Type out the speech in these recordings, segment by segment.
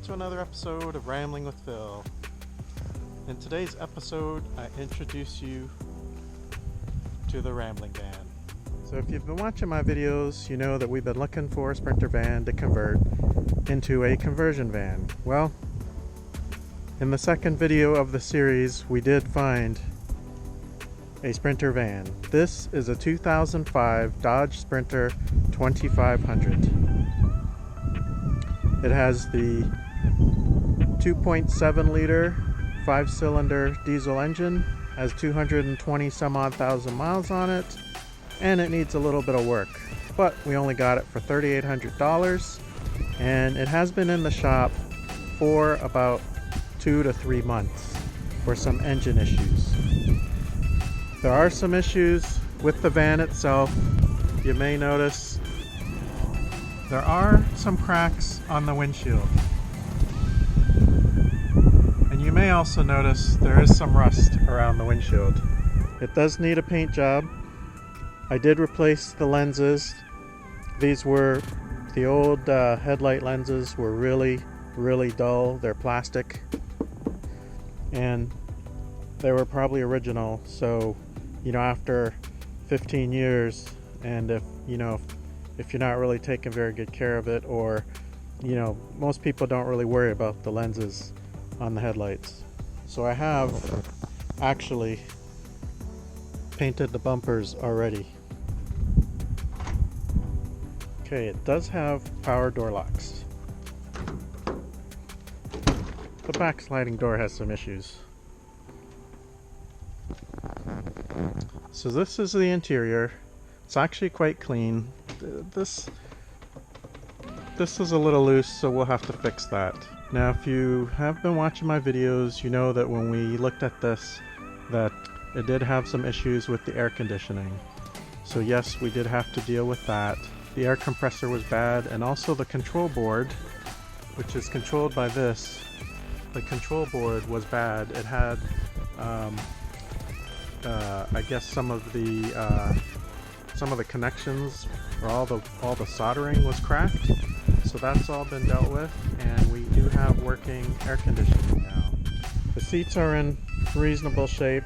to another episode of Rambling with Phil. In today's episode, I introduce you to the Rambling Van. So if you've been watching my videos, you know that we've been looking for a Sprinter van to convert into a conversion van. Well, in the second video of the series, we did find a Sprinter van. This is a 2005 Dodge Sprinter 2500. It has the 2.7 liter 5-cylinder diesel engine, has 220 some odd thousand miles on it, and it needs a little bit of work. But we only got it for $3,800, and it has been in the shop for about 2 to 3 months for some engine issues. There are some issues with the van itself. You may notice there are some cracks on the windshield. And you may also notice there is some rust around the windshield. It does need a paint job. I did replace the lenses. These were the old headlight lenses were really dull. They're plastic. And they were probably original, so after 15 years, and if you're not really taking very good care of it, or most people don't really worry about the lenses on the headlights. So I have actually painted the bumpers already. Okay, it does have power door locks. The back sliding door has some issues. So this is the interior. It's actually quite clean. This is a little loose, so we'll have to fix that. Now, if you have been watching my videos, you know that when we looked at this, that it did have some issues with the air conditioning. So yes, we did have to deal with that. The air compressor was bad, and also the control board, which is controlled by this. The control board was bad. It had I guess some of the connections, or all the soldering was cracked. So that's all been dealt with, and we do have working air conditioning now. The seats are in reasonable shape,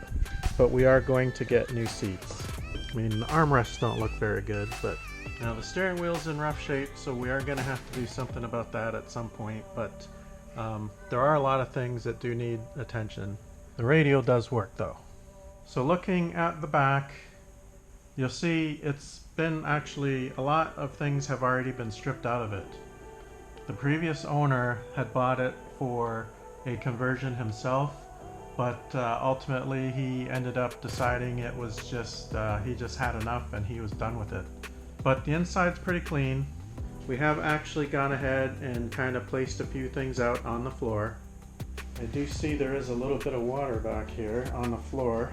but we are going to get new seats. I mean, the armrests don't look very good, but now the steering wheel's in rough shape, so we are going to have to do something about that at some point. But there are a lot of things that do need attention. The radio does work though. So looking at the back, you'll see it's been actually, a lot of things have already been stripped out of it. The previous owner had bought it for a conversion himself, but ultimately he ended up deciding it was just, he just had enough and he was done with it. But the inside's pretty clean. We have actually gone ahead and kind of placed a few things out on the floor. I do see there is a little bit of water back here on the floor.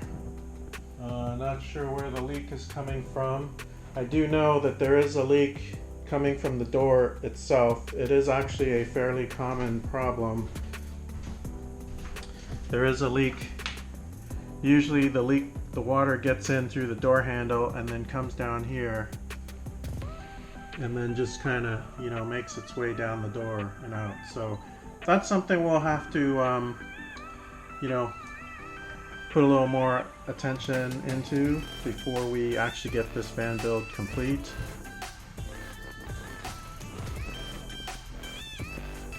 Not sure where the leak is coming from. I do know that there is a leak coming from the door itself. It is actually a fairly common problem. There is a leak. Usually the water gets in through the door handle and then comes down here, and then just kind of makes its way down the door and out. So that's something we'll have to put a little more attention into before we actually get this van build complete.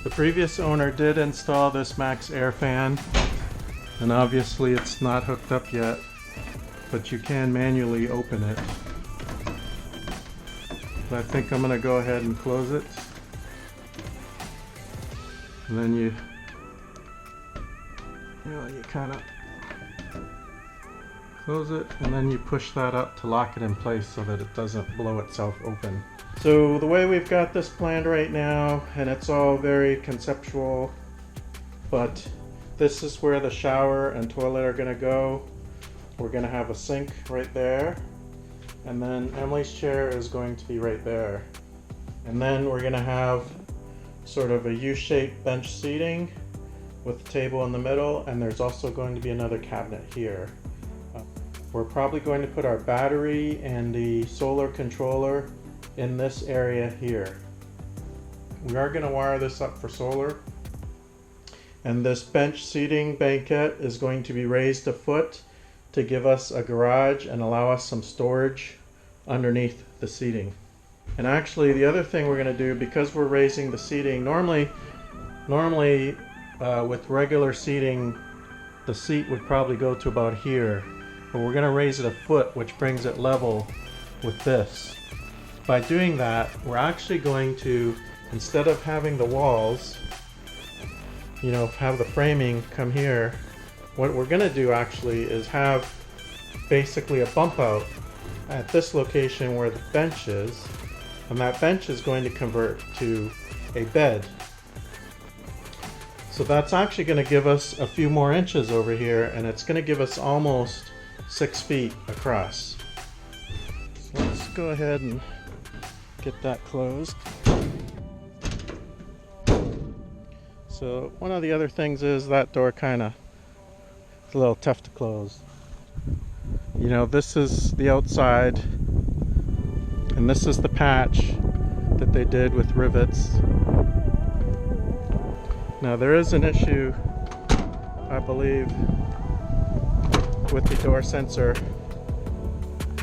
The previous owner did install this Max Air fan, and obviously it's not hooked up yet, but you can manually open it. But I think I'm going to go ahead and close it. And then you kind of close it, and then you push that up to lock it in place so that it doesn't blow itself open. So the way we've got this planned right now, and it's all very conceptual, but this is where the shower and toilet are going to go. We're going to have a sink right there, and then Emily's chair is going to be right there. And then we're going to have sort of a U-shaped bench seating with a table in the middle, and there's also going to be another cabinet here. We're probably going to put our battery and the solar controller in this area here. We are going to wire this up for solar, And this bench seating banquette is going to be raised a foot to give us a garage and allow us some storage underneath the seating. And actually the other thing we're going to do, because we're raising the seating, normally with regular seating the seat would probably go to about here, but we're going to raise it a foot, which brings it level with this. By doing that, we're actually going to, instead of having the walls, you know, have the framing come here, what we're going to do actually is have basically a bump out at this location where the bench is, and that bench is going to convert to a bed. So that's actually going to give us a few more inches over here, and it's going to give us almost 6 feet across. So let's go ahead and get that closed. So one of the other things is that door it's a little tough to close. You know, this is the outside, and this is the patch that they did with rivets. Now there is an issue, I believe, with the door sensor,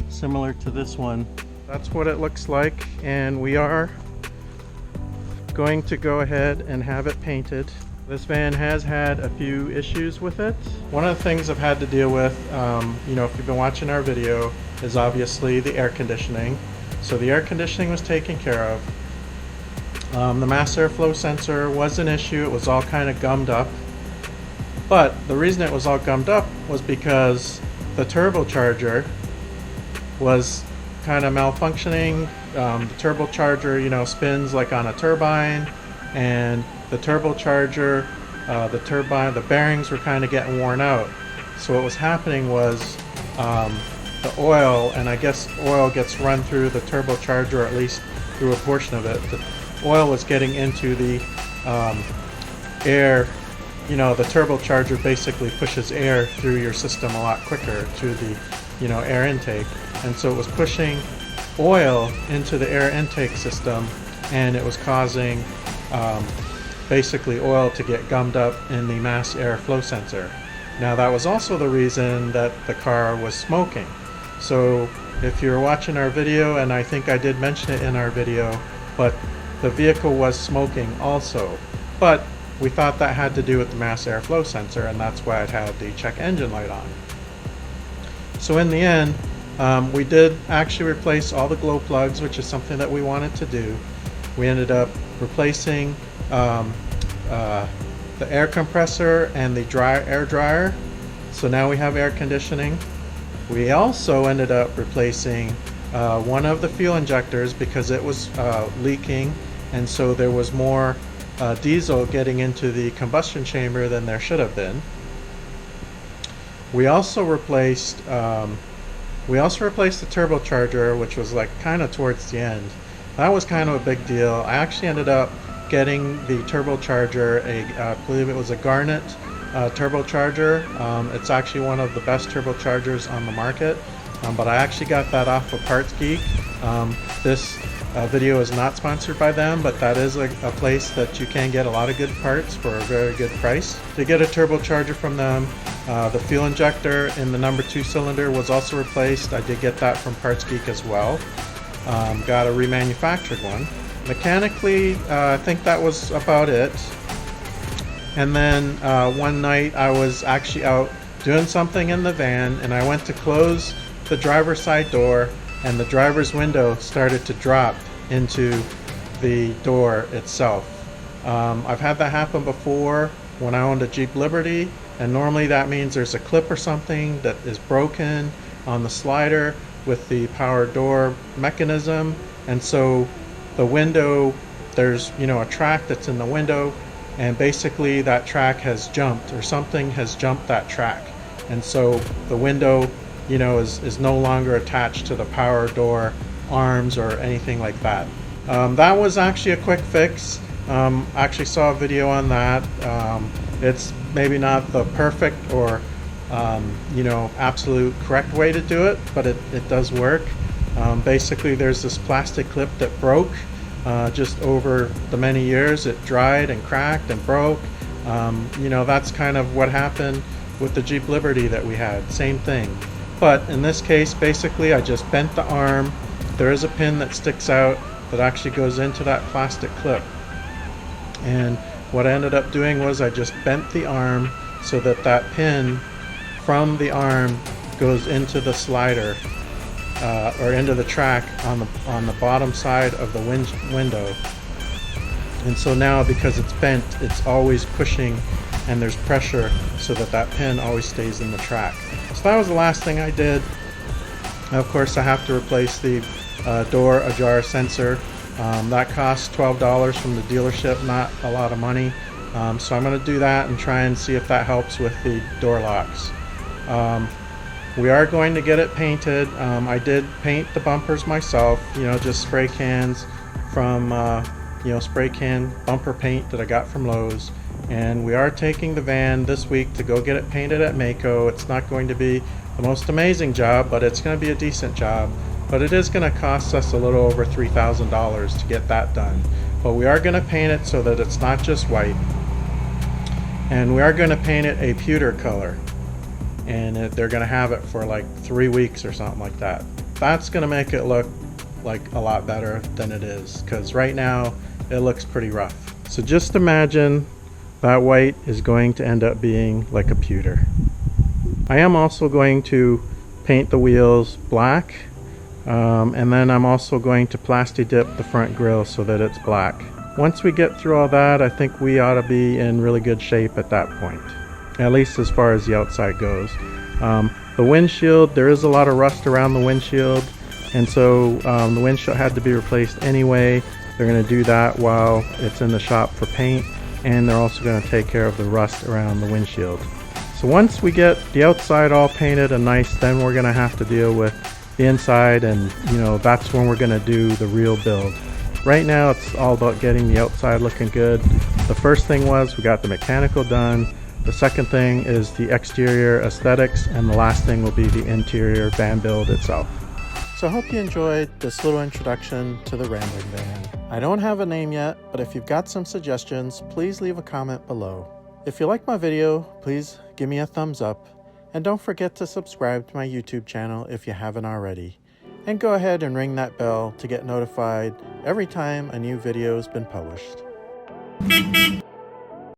similar to this one. That's what it looks like, and we are going to go ahead and have it painted. This van has had a few issues with it. One of the things I've had to deal with, you know, if you've been watching our video, is obviously the air conditioning. So the air conditioning was taken care of. The mass airflow sensor was an issue. It was all kind of gummed up. But the reason it was all gummed up was because the turbocharger was kind of malfunctioning. The turbocharger, you know, spins like on a turbine, and the turbocharger, the bearings were kind of getting worn out. So what was happening was the oil, and I guess oil gets run through the turbocharger, or at least through a portion of it. The oil was getting into the air. You know, the turbocharger basically pushes air through your system a lot quicker to the, you know, air intake, and so it was pushing oil into the air intake system, and it was causing basically oil to get gummed up in the mass airflow sensor. Now that was also the reason that the car was smoking. So if you're watching our video, and I think I did mention it in our video, but the vehicle was smoking also. But we thought that had to do with the mass airflow sensor, and that's why it had the check engine light on. So in the end, we did actually replace all the glow plugs, which is something that we wanted to do. We ended up replacing the air compressor and the air dryer. So now we have air conditioning. We also ended up replacing one of the fuel injectors because it was leaking, and so there was more diesel getting into the combustion chamber than there should have been. We also replaced the turbocharger, which was like kind of towards the end. That was kind of a big deal. I actually ended up getting the turbocharger, I believe it was a Garnet turbocharger. It's actually one of the best turbochargers on the market, but I actually got that off of Parts Geek. This video is not sponsored by them, but that is a place that you can get a lot of good parts for a very good price. To get a turbocharger from them, the fuel injector in the number 2 cylinder was also replaced. I did get that from Parts Geek as well. Got a remanufactured one. Mechanically, I think that was about it. And then one night I was actually out doing something in the van, and I went to close the driver's side door, and the driver's window started to drop into the door itself. I've had that happen before when I owned a Jeep Liberty, and normally that means there's a clip or something that is broken on the slider with the power door mechanism, and so the window, there's, you know, a track that's in the window, and basically that track has jumped, or something has jumped that track, and so the window, you know, is no longer attached to the power door arms or anything like that. That was actually a quick fix. Actually saw a video on that. It's maybe not the perfect or you know, absolute correct way to do it, but it does work. Basically there's this plastic clip that broke just over the many years. It dried and cracked and broke, You know, that's kind of what happened with the Jeep Liberty that we had, same thing. But in this case, basically I just bent the arm. There is a pin that sticks out that actually goes into that plastic clip. And what I ended up doing was I just bent the arm so that that pin from the arm goes into the slider or into the track on the bottom side of the window. And so now, because it's bent, it's always pushing and there's pressure so that that pin always stays in the track. So that was the last thing I did. Of course, I have to replace the door ajar sensor. That costs $12 from the dealership, not a lot of money. So I'm going to do that and try and see if that helps with the door locks. We are going to get it painted. I did paint the bumpers myself, you know, just spray cans from spray can bumper paint that I got from Lowe's. And we are taking the van this week to go get it painted at Maaco. It's not going to be the most amazing job, but it's going to be a decent job. But it is going to cost us a little over $3,000 to get that done. But we are going to paint it so that it's not just white. And we are going to paint it a pewter color. And they're going to have it for like 3 weeks or something like that. That's going to make it look like a lot better than it is, because right now it looks pretty rough. So just imagine that white is going to end up being like a pewter. I am also going to paint the wheels black, and then I'm also going to plasti dip the front grille so that it's black. Once we get through all that, I think we ought to be in really good shape at that point, at least as far as the outside goes. The windshield, there is a lot of rust around the windshield, and so the windshield had to be replaced anyway. They're going to do that while it's in the shop for paint, and they're also going to take care of the rust around the windshield. So once we get the outside all painted and nice, then we're going to have to deal with the inside, and you know, that's when we're going to do the real build. Right now it's all about getting the outside looking good. The first thing was we got the mechanical done. The second thing is the exterior aesthetics, and the last thing will be the interior van build itself. So I hope you enjoyed this little introduction to the Rambling Van. I don't have a name yet, but if you've got some suggestions, please leave a comment below. If you like my video, please give me a thumbs up, and don't forget to subscribe to my YouTube channel if you haven't already. And go ahead and ring that bell to get notified every time a new video has been published.